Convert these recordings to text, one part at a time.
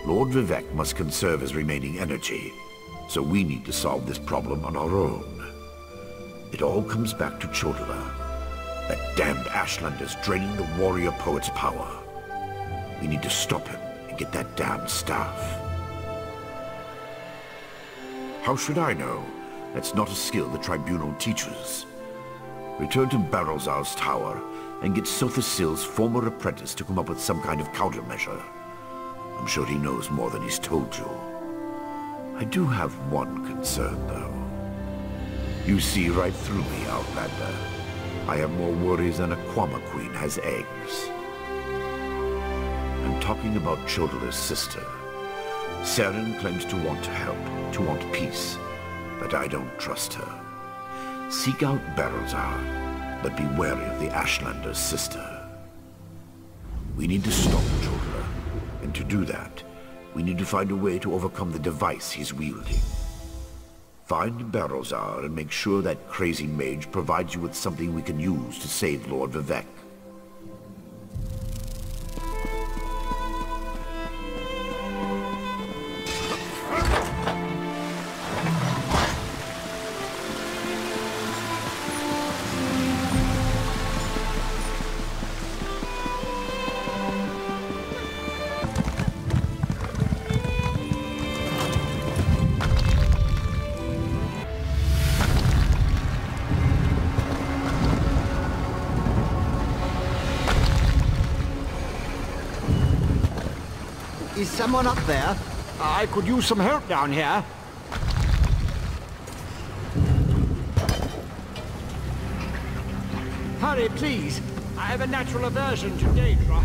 Lord Vivek must conserve his remaining energy, so we need to solve this problem on our own. It all comes back to Chodala. That damned Ashlander's draining the warrior poet's power. We need to stop him and get that damned staff. How should I know? That's not a skill the Tribunal teaches. Return to Barrelzar's tower and get Sothasil's former apprentice to come up with some kind of countermeasure. I'm sure he knows more than he's told you. I do have one concern, though. You see right through me, Outlander. I have more worries than a Kwama queen has eggs. I'm talking about Chodala's sister. Seren claims to want to help, to want peace, but I don't trust her. Seek out Barrelzar, but be wary of the Ashlander's sister. We need to stop Chodala, and to do that, we need to find a way to overcome the device he's wielding. Find Barrelzar and make sure that crazy mage provides you with something we can use to save Lord Vivek. Is someone up there? I could use some help down here. Hurry, please. I have a natural aversion to Daedra.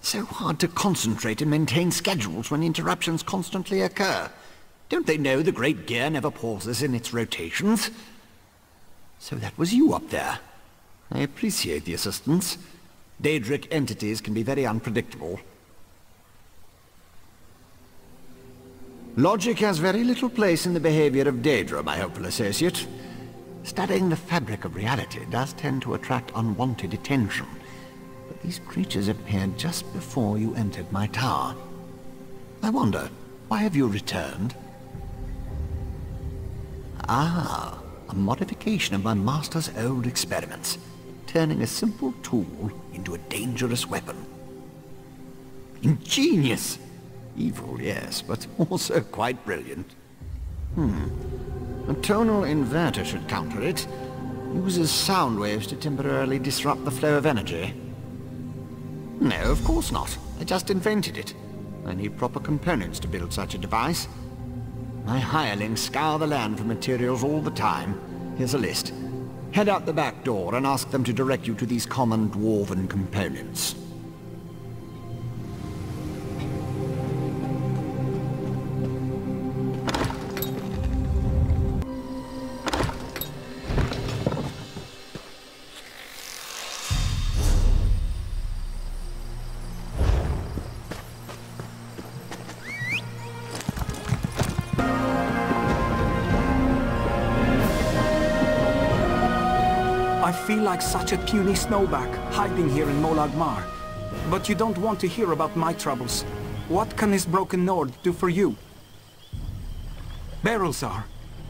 So hard to concentrate and maintain schedules when interruptions constantly occur. Don't they know the great gear never pauses in its rotations? So that was you up there. I appreciate the assistance. Daedric entities can be very unpredictable. Logic has very little place in the behavior of Daedra, my hopeful associate. Studying the fabric of reality does tend to attract unwanted attention. But these creatures appeared just before you entered my tower. I wonder, why have you returned? Ah, a modification of my master's old experiments, turning a simple tool into a dangerous weapon. Ingenious! Evil, yes, but also quite brilliant. A tonal inverter should counter it. Uses sound waves to temporarily disrupt the flow of energy. No, of course not. I just invented it. I need proper components to build such a device. My hirelings scour the land for materials all the time. Here's a list. Head out the back door and ask them to direct you to these common dwarven components. I feel like such a puny snowback, hiding here in Molag Mar. But you don't want to hear about my troubles. What can this broken Nord do for you? Barrelzar.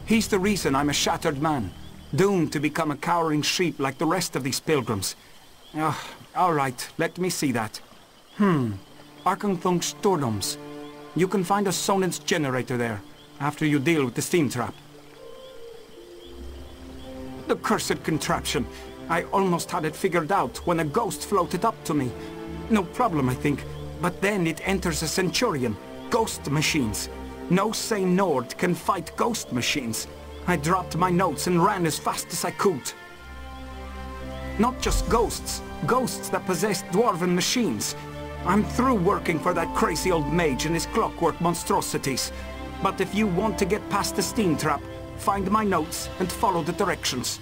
He's the reason I'm a shattered man, doomed to become a cowering sheep like the rest of these pilgrims. All right, let me see that. Arkanthong Stordoms. You can find a Sonance generator there, after you deal with the steam trap. The cursed contraption. I almost had it figured out when a ghost floated up to me. No problem, I think. But then it enters a Centurion. Ghost machines. No sane Nord can fight ghost machines. I dropped my notes and ran as fast as I could. Not just ghosts. Ghosts that possess dwarven machines. I'm through working for that crazy old mage and his clockwork monstrosities. But if you want to get past the steam trap, find my notes and follow the directions.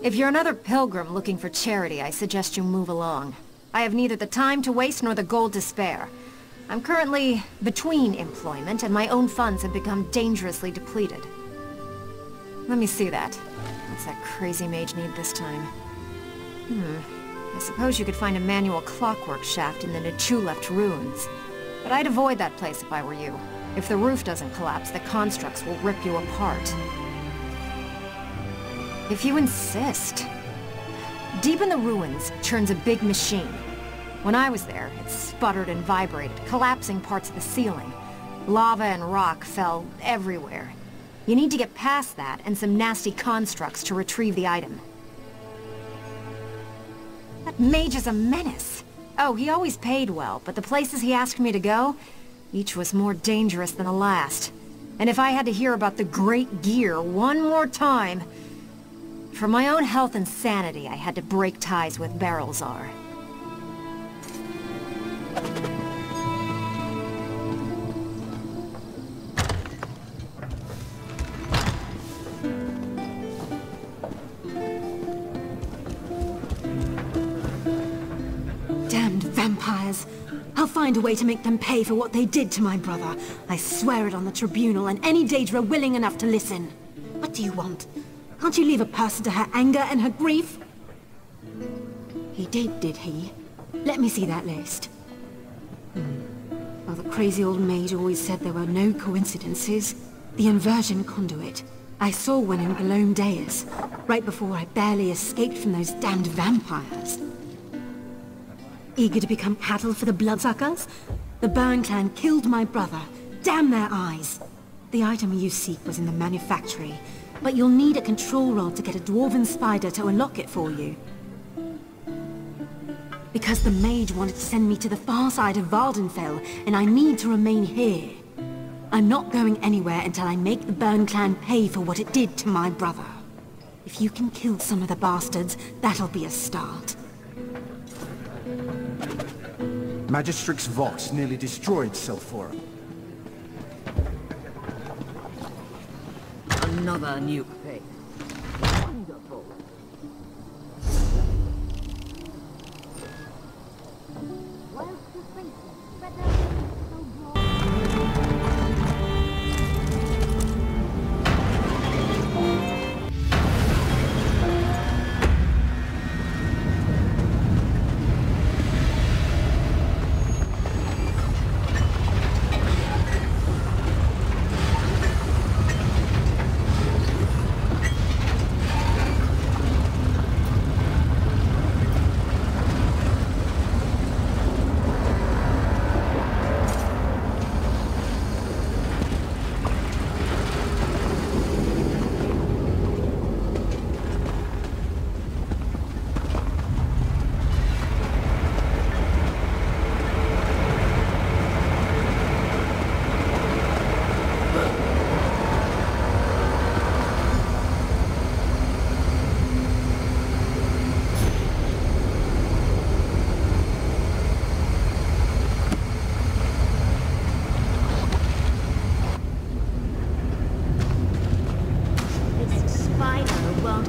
If you're another pilgrim looking for charity, I suggest you move along. I have neither the time to waste nor the gold to spare. I'm currently between employment, and my own funds have become dangerously depleted. Let me see that. What's that crazy mage need this time? I suppose you could find a manual clockwork shaft in the Nichuleft ruins. But I'd avoid that place if I were you. If the roof doesn't collapse, the constructs will rip you apart. If you insist. Deep in the ruins churns a big machine. When I was there, it sputtered and vibrated, collapsing parts of the ceiling. Lava and rock fell everywhere. You need to get past that and some nasty constructs to retrieve the item. That mage is a menace. Oh, he always paid well, but the places he asked me to go, each was more dangerous than the last. And if I had to hear about the Great Gear one more time... For my own health and sanity, I had to break ties with Barrelzar. Damned vampires! I'll find a way to make them pay for what they did to my brother. I swear it on the tribunal and any Daedra willing enough to listen. What do you want? Can't you leave a person to her anger and her grief? He did he? Let me see that list. Well, the crazy old mage always said there were no coincidences. The inversion conduit. I saw one in Belome Deus, right before I barely escaped from those damned vampires. Eager to become cattle for the bloodsuckers? The Burn clan killed my brother. Damn their eyes! The item you seek was in the manufactory. But you'll need a control rod to get a dwarven spider to unlock it for you. Because the mage wanted to send me to the far side of Vardenfell, and I need to remain here. I'm not going anywhere until I make the Burn clan pay for what it did to my brother. If you can kill some of the bastards, that'll be a start. Magistrix Vox nearly destroyed Selphora. Another nuke thing. Wonderful.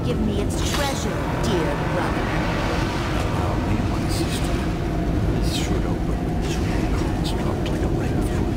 give me its treasure, dear brother. I'll need my sister. This should open this construct like a breakthrough.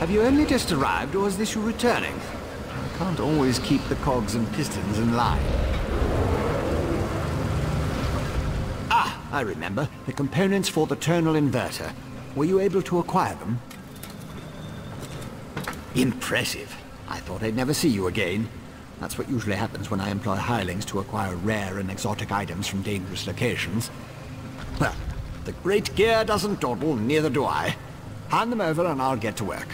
Have you only just arrived, or is this you returning? I can't always keep the cogs and pistons in line. Ah, I remember. The components for the tonal inverter. Were you able to acquire them? Impressive. I thought I'd never see you again. That's what usually happens when I employ hirelings to acquire rare and exotic items from dangerous locations. Well, the great gear doesn't dawdle, neither do I. Hand them over and I'll get to work.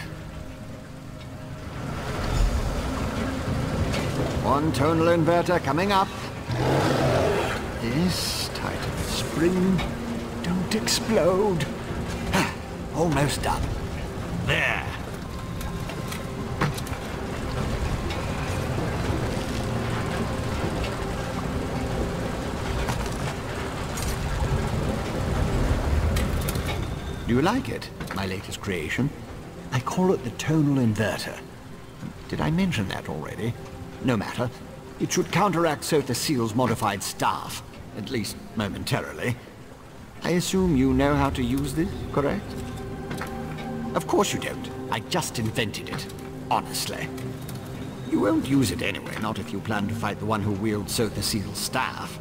One tonal inverter coming up. Yes, tighten the spring. Don't explode. Almost done. There. Do you like it, my latest creation? I call it the tonal inverter. Did I mention that already? No matter. It should counteract Sotha Seal's modified staff, at least momentarily. I assume you know how to use this, correct? Of course you don't. I just invented it. Honestly. You won't use it anyway, not if you plan to fight the one who wields Sotha Seal's staff.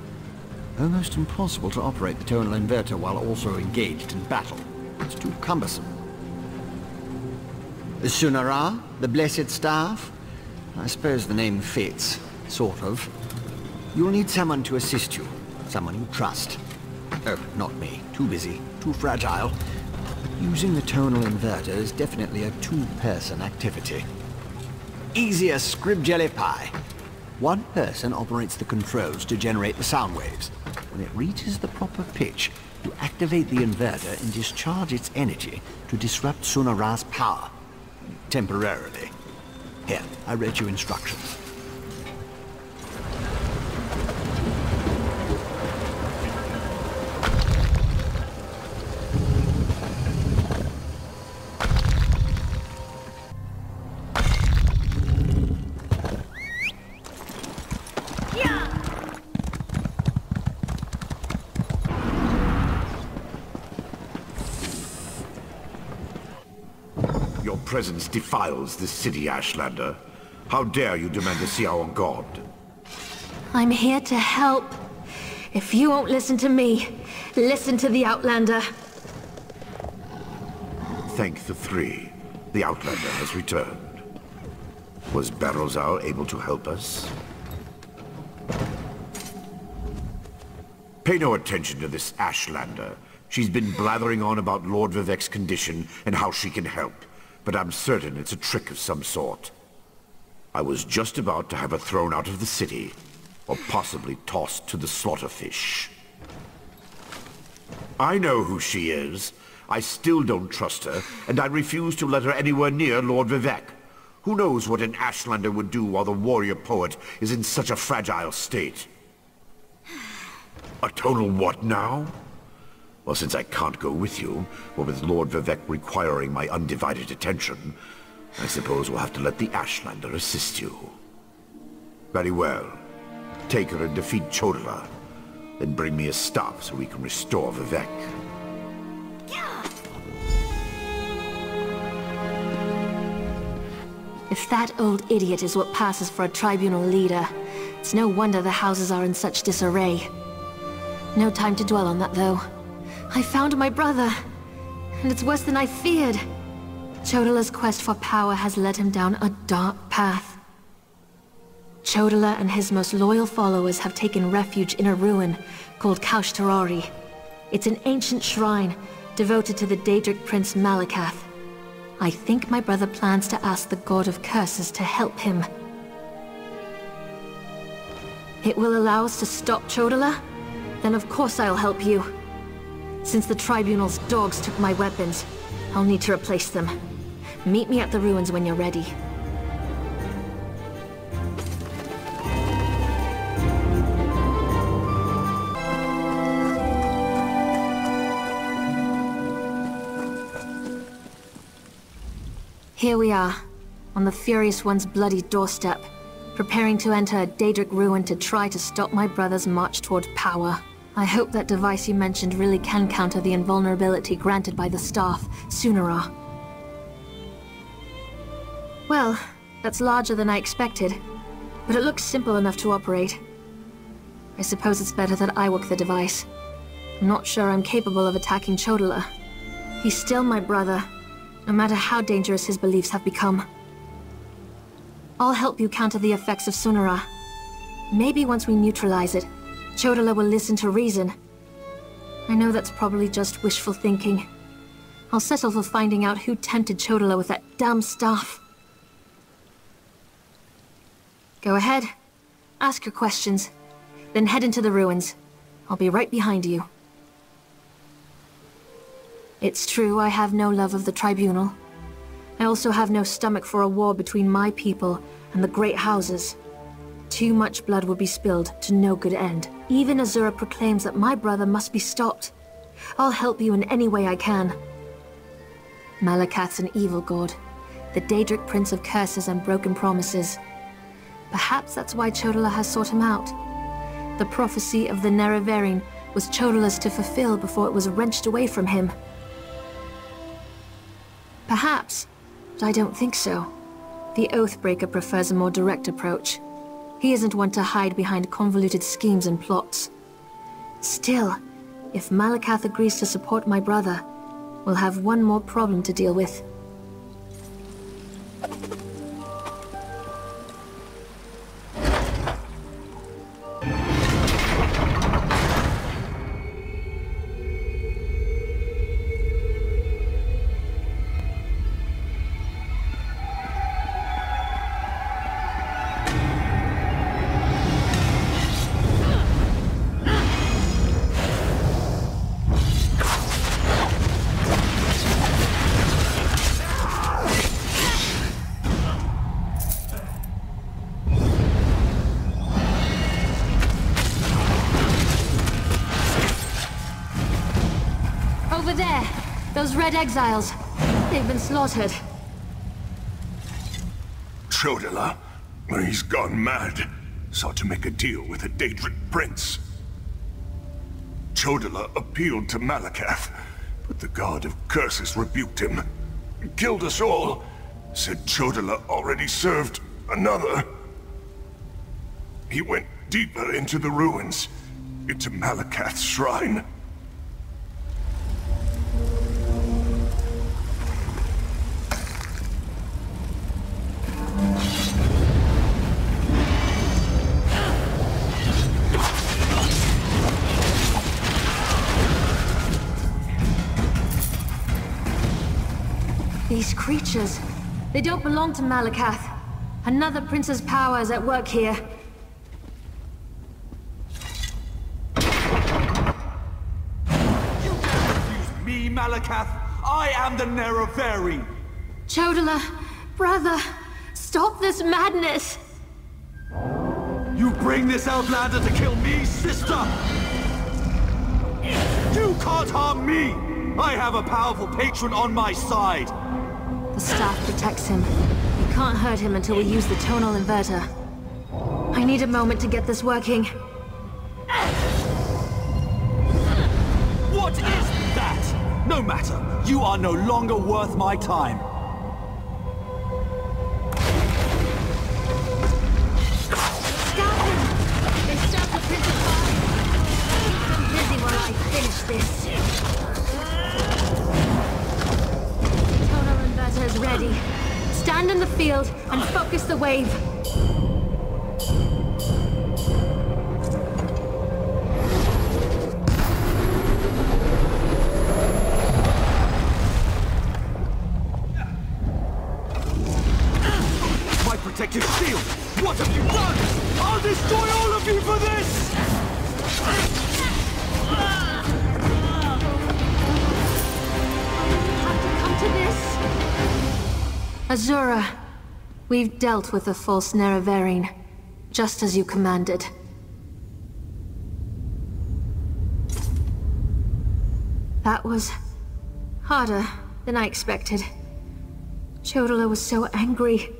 Almost impossible to operate the tonal inverter while also engaged in battle. It's too cumbersome. Sunara, the Blessed Staff? I suppose the name fits, sort of. You'll need someone to assist you, someone you trust. Oh, not me. Too busy, too fragile. But using the tonal inverter is definitely a two-person activity. Easy as scrib jelly pie. One person operates the controls to generate the sound waves. When it reaches the proper pitch, you activate the inverter and discharge its energy to disrupt Sunara's power. Temporarily. Here, I read you instructions. Your presence defiles this city, Ashlander. How dare you demand to see our god? I'm here to help. If you won't listen to me, listen to the Outlander. Thank the three. The Outlander has returned. Was Barrowzar able to help us? Pay no attention to this Ashlander. She's been blathering on about Lord Vivek's condition and how she can help. But I'm certain it's a trick of some sort. I was just about to have her thrown out of the city, or possibly tossed to the slaughterfish. I know who she is. I still don't trust her, and I refuse to let her anywhere near Lord Vivek. Who knows what an Ashlander would do while the warrior poet is in such a fragile state? A tonal what now? Well, since I can't go with you, or with Lord Vivek requiring my undivided attention, I suppose we'll have to let the Ashlander assist you. Very well. Take her and defeat Chodala. Then bring me a staff so we can restore Vivek. If that old idiot is what passes for a tribunal leader, it's no wonder the houses are in such disarray. No time to dwell on that, though. I found my brother, and it's worse than I feared. Chodala's quest for power has led him down a dark path. Chodala and his most loyal followers have taken refuge in a ruin called Kaushtarari. It's an ancient shrine devoted to the Daedric Prince Malakath. I think my brother plans to ask the God of Curses to help him. It will allow us to stop Chodala? Then of course I'll help you. Since the Tribunal's dogs took my weapons, I'll need to replace them. Meet me at the ruins when you're ready. Here we are, on the Furious One's bloody doorstep, preparing to enter a Daedric ruin to try to stop my brother's march toward power. I hope that device you mentioned really can counter the invulnerability granted by the staff, Sunara. Well, that's larger than I expected, but it looks simple enough to operate. I suppose it's better that I work the device. I'm not sure I'm capable of attacking Chodola. He's still my brother, no matter how dangerous his beliefs have become. I'll help you counter the effects of Sunara. Maybe once we neutralize it, Chodola will listen to reason. I know that's probably just wishful thinking. I'll settle for finding out who tempted Chodola with that damn stuff. Go ahead. Ask your questions. Then head into the ruins. I'll be right behind you. It's true I have no love of the Tribunal. I also have no stomach for a war between my people and the Great Houses. Too much blood would be spilled to no good end. Even Azura proclaims that my brother must be stopped. I'll help you in any way I can. Malakath's an evil god, the Daedric Prince of curses and broken promises. Perhaps that's why Chodola has sought him out. The prophecy of the Nerevarine was Chodola's to fulfill before it was wrenched away from him. Perhaps, but I don't think so. The Oathbreaker prefers a more direct approach. He isn't one to hide behind convoluted schemes and plots. Still, if Malakath agrees to support my brother, we'll have one more problem to deal with. Over there! Those red exiles! They've been slaughtered. Chodola, he's gone mad. Sought to make a deal with a Daedric prince. Chodola appealed to Malakath, but the god of curses rebuked him. Killed us all. Said Chodola already served another. He went deeper into the ruins, into Malakath's shrine. These creatures, they don't belong to Malakath. Another prince's power is at work here. You can't accuse me, Malakath. I am the Nerevarine. Chodola, brother, stop this madness! You bring this outlander to kill me, sister? You can't harm me! I have a powerful patron on my side! The staff protects him. We can't hurt him until we use the tonal inverter. I need a moment to get this working. What is that? No matter. You are no longer worth my time. Stop him! They stopped the Prince of Fire. Keep them busy while I finish this. Tonal inverter is ready. Stand in the field and focus the wave. My protective shield! What have you done? I'll destroy all of you for this! Have to come to this. Azura, we've dealt with the false Nerevarine, just as you commanded. That was harder than I expected. Chodola was so angry,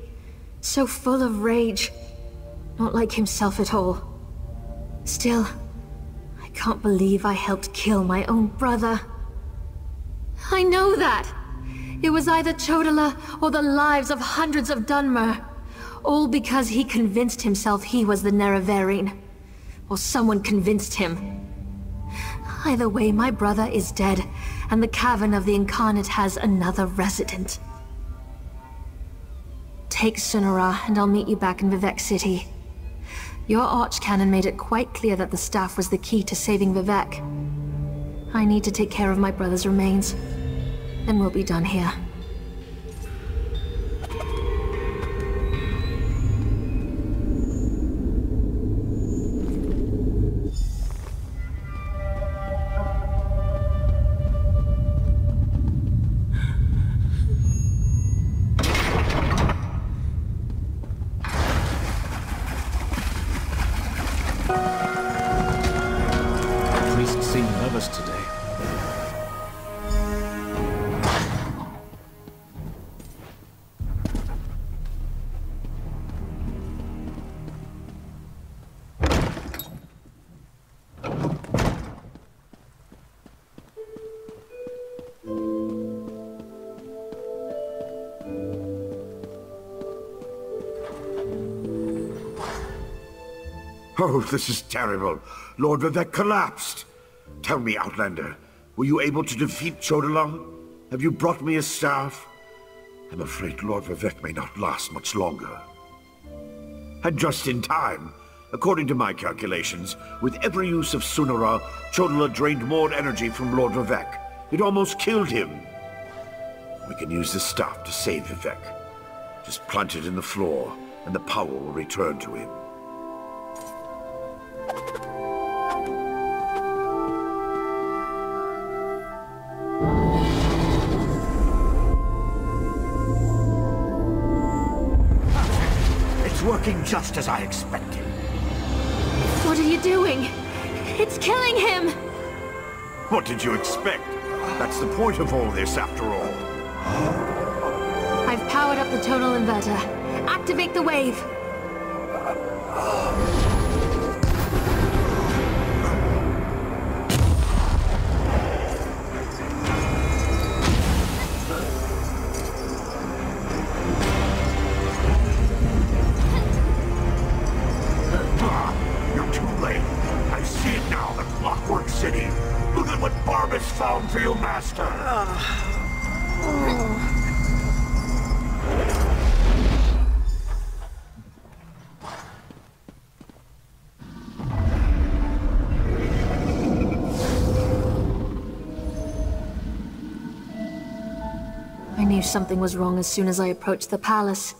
so full of rage, not like himself at all. Still, I can't believe I helped kill my own brother. I know that! It was either Chodola or the lives of hundreds of Dunmer. All because he convinced himself he was the Nerevarine. Or someone convinced him. Either way, my brother is dead, and the Cavern of the Incarnate has another resident. Take Sunara, and I'll meet you back in Vivec City. Your Archcanon made it quite clear that the staff was the key to saving Vivec. I need to take care of my brother's remains. Then we'll be done here. Oh, this is terrible. Lord Vivec collapsed. Tell me, Outlander, were you able to defeat Chodola? Have you brought me his staff? I'm afraid Lord Vivec may not last much longer. And just in time. According to my calculations, with every use of Sunara, Chodola drained more energy from Lord Vivec. It almost killed him. We can use this staff to save Vivec. Just plant it in the floor, and the power will return to him. Working just as I expected. What are you doing? It's killing him! What did you expect? That's the point of all this, after all. I've powered up the tonal inverter. Activate the wave! Found for you, Master. I knew something was wrong as soon as I approached the palace.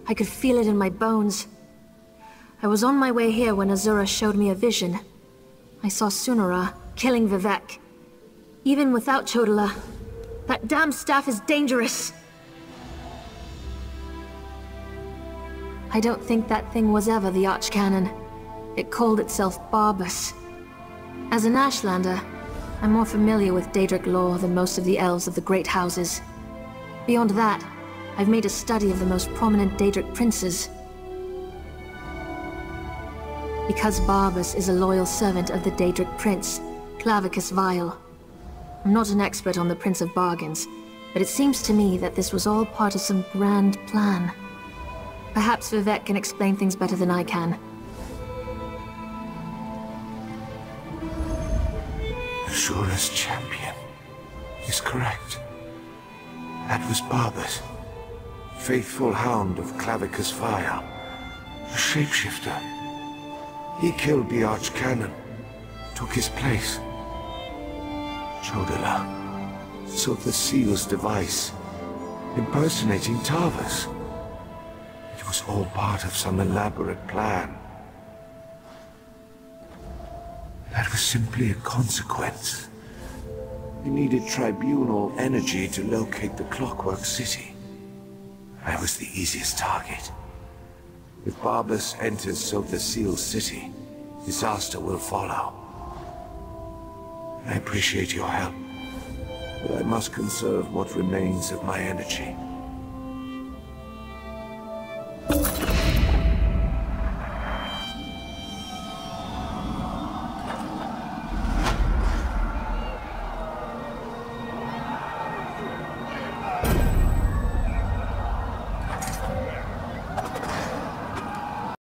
I could feel it in my bones. I was on my way here when Azura showed me a vision. I saw Sunara killing Vivec. Even without Chodola, that damn staff is dangerous. I don't think that thing was ever the Archcanon. It called itself Barbus. As an Ashlander, I'm more familiar with Daedric lore than most of the elves of the Great Houses. Beyond that, I've made a study of the most prominent Daedric princes. Because Barbus is a loyal servant of the Daedric prince, Clavicus Vile. I'm not an expert on the Prince of Bargains, but it seems to me that this was all part of some grand plan. Perhaps Vivec can explain things better than I can. Azura's champion is correct. That was Barbus, faithful hound of Clavicus Vile, a shapeshifter. He killed the Archcanon, took his place. Chodola sought the seal's device, impersonating Tarvas. It was all part of some elaborate plan. That was simply a consequence. We needed tribunal energy to locate the Clockwork City. I was the easiest target. If Barbus enters Sotha Seal's city, disaster will follow. I appreciate your help, but I must conserve what remains of my energy.